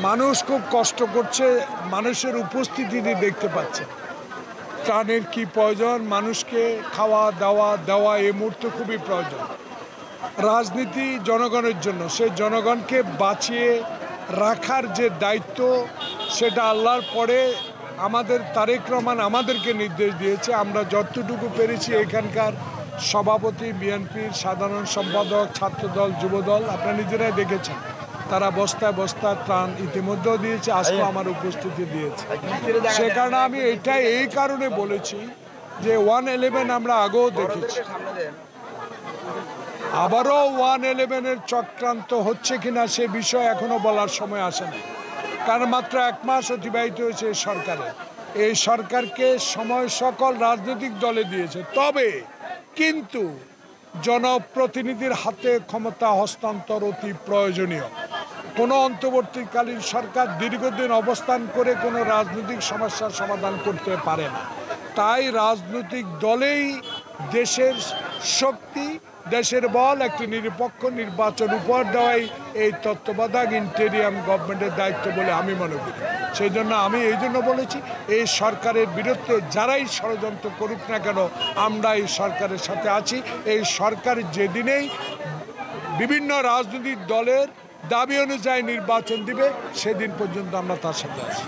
মানুষ খুব কষ্ট করছে, মানুষের উপস্থিতি দেখতে পাচ্ছে। ত্রাণের কি প্রয়োজন, মানুষকে খাওয়া দাওয়া দেওয়া এই মুহূর্তে খুবই প্রয়োজন। রাজনীতি জনগণের জন্য, সেই জনগণকে বাঁচিয়ে রাখার যে দায়িত্ব, সেটা আল্লাহর পরে আমাদের তারেক রহমান আমাদেরকে নির্দেশ দিয়েছে। আমরা যতটুকু পেরেছি এখানকার সভাপতি, বিএনপির সাধারণ সম্পাদক, ছাত্রদল, যুবদল, আপনারা নিজেরাই দেখেছেন, তারা বস্তায় বস্তায় ত্রাণ ইতিমধ্যেও দিয়েছে, আজকেও আমার উপস্থিতি দিয়েছে। সে কারণে আমি এটাই এই কারণে বলেছি যে 111 আমরা আগেও দেখেছি, আবারও 111-এর চক্রান্ত হচ্ছে কিনা সে বিষয়ে এখনো বলার সময় আসেনি, কারণ মাত্র 1 মাস অতিবাহিত হয়েছে এই সরকারের। এই সরকারকে সময় সকল রাজনৈতিক দলে দিয়েছে, তবে কিন্তু জনপ্রতিনিধির হাতে ক্ষমতা হস্তান্তর অতি প্রয়োজনীয়। কোনো অন্তর্বর্তীকালীন সরকার দীর্ঘদিন অবস্থান করে কোনো রাজনৈতিক সমস্যার সমাধান করতে পারে না। তাই রাজনৈতিক দলেই দেশের শক্তি, দেশের বল, একটি নিরপেক্ষ নির্বাচন উপহার দেওয়াই এই তত্ত্বাবধায়ক ইন্টেরিয়াম গভর্নমেন্টের দায়িত্ব বলে আমি মনে করি। সেই জন্য আমি এই জন্য বলেছি, এই সরকারের বিরুদ্ধে যারাই ষড়যন্ত্র করুক না কেন, আমরা এই সরকারের সাথে আছি। এই সরকার যেদিনেই বিভিন্ন রাজনৈতিক দলের দাবি অনুযায়ী নির্বাচন দিবে, সেদিন পর্যন্ত আমরা তার সাথে আছি।